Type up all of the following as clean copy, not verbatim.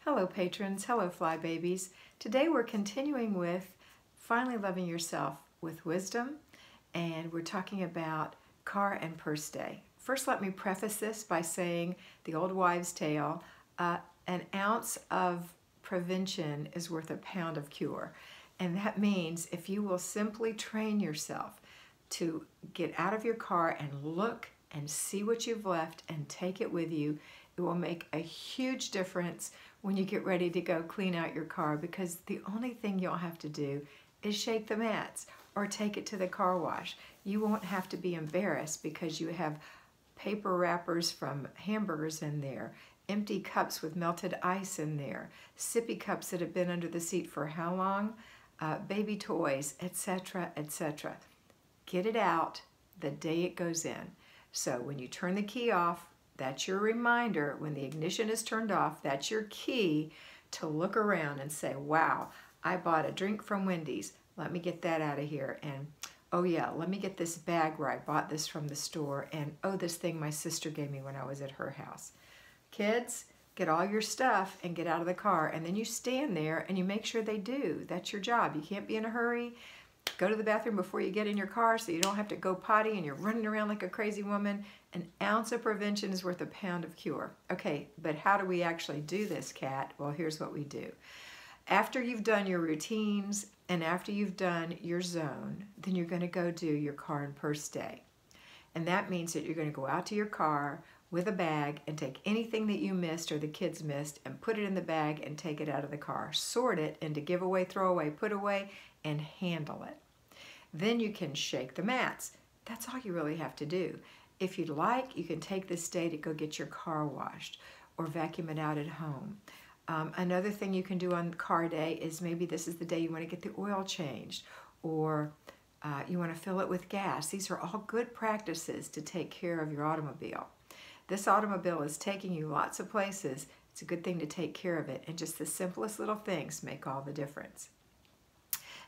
Hello patrons, hello fly babies. Today we're continuing with finally loving yourself with wisdom, and we're talking about car and purse day. First, let me preface this by saying the old wives' tale, an ounce of prevention is worth a pound of cure. And that means if you will simply train yourself to get out of your car and look and see what you've left and take it with you, it will make a huge difference when you get ready to go clean out your car, because the only thing you'll have to do is shake the mats or take it to the car wash. You won't have to be embarrassed because you have paper wrappers from hamburgers in there, empty cups with melted ice in there, sippy cups that have been under the seat for how long, baby toys, etc., etc. Get it out the day it goes in. So when you turn the key off, that's your reminder. When the ignition is turned off, that's your key to look around and say, wow, I bought a drink from Wendy's. Let me get that out of here. And oh yeah, let me get this bag where I bought this from the store. And oh, this thing my sister gave me when I was at her house. Kids, get all your stuff and get out of the car. And then you stand there and you make sure they do. That's your job. You can't be in a hurry. Go to the bathroom before you get in your car so you don't have to go potty and you're running around like a crazy woman. An ounce of prevention is worth a pound of cure. Okay, but how do we actually do this, Kat? Well, here's what we do. After you've done your routines and after you've done your zone, then you're going to go do your car and purse day. And that means that you're going to go out to your car with a bag and take anything that you missed or the kids missed and put it in the bag and take it out of the car. Sort it into give away, throw away, put away, and handle it. Then you can shake the mats. That's all you really have to do. If you'd like, you can take this day to go get your car washed or vacuum it out at home. Another thing you can do on car day is maybe this is the day you want to get the oil changed, or you want to fill it with gas. These are all good practices to take care of your automobile. This automobile is taking you lots of places. It's a good thing to take care of it, and just the simplest little things make all the difference.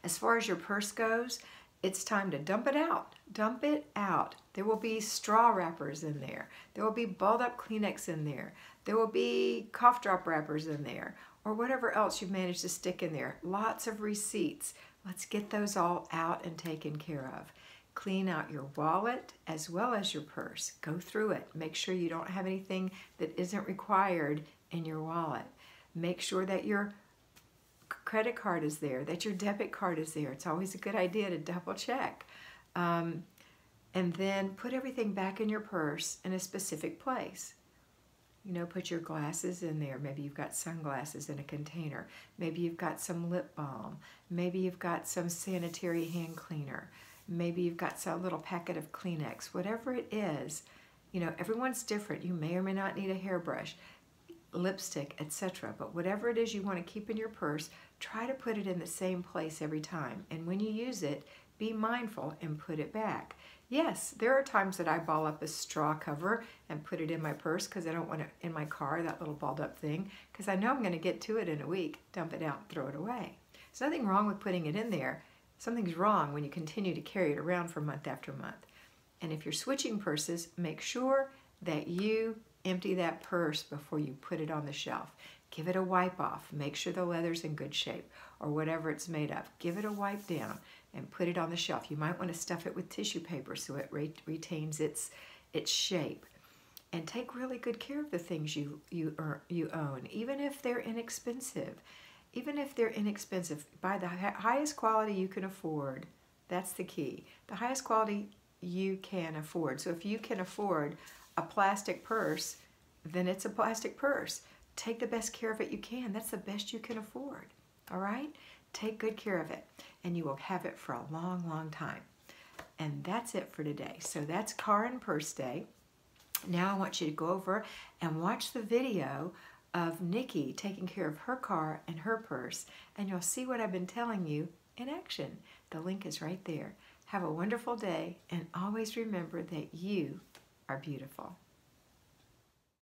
As far as your purse goes, it's time to dump it out. Dump it out. There will be straw wrappers in there. There will be balled up Kleenex in there. There will be cough drop wrappers in there, or whatever else you've managed to stick in there. Lots of receipts. Let's get those all out and taken care of. Clean out your wallet as well as your purse. Go through it. Make sure you don't have anything that isn't required in your wallet. Make sure that your credit card is there, that your debit card is there. It's always a good idea to double check. And then put everything back in your purse in a specific place. You know, put your glasses in there. Maybe you've got sunglasses in a container. Maybe you've got some lip balm. Maybe you've got some sanitary hand cleaner. Maybe you've got some little packet of Kleenex. Whatever it is, you know, everyone's different. You may or may not need a hairbrush, lipstick, etc. But whatever it is you want to keep in your purse, try to put it in the same place every time. And when you use it, be mindful and put it back. Yes, there are times that I ball up a straw cover and put it in my purse because I don't want it in my car, that little balled up thing, because I know I'm going to get to it in a week, dump it out, throw it away. There's nothing wrong with putting it in there. Something's wrong when you continue to carry it around for month after month. And if you're switching purses, make sure that you empty that purse before you put it on the shelf. Give it a wipe off. Make sure the leather's in good shape, or whatever it's made of. Give it a wipe down and put it on the shelf. You might want to stuff it with tissue paper so it retains its shape. And take really good care of the things you own, even if they're inexpensive. Even if they're inexpensive, buy the highest quality you can afford. That's the key. The highest quality you can afford. So if you can afford a plastic purse, then it's a plastic purse. Take the best care of it you can. That's the best you can afford. All right? Take good care of it, and you will have it for a long, long time. And that's it for today. So that's car and purse day. Now I want you to go over and watch the video of Nikki taking care of her car and her purse, and you'll see what I've been telling you in action. The link is right there. Have a wonderful day, and always remember that you are beautiful.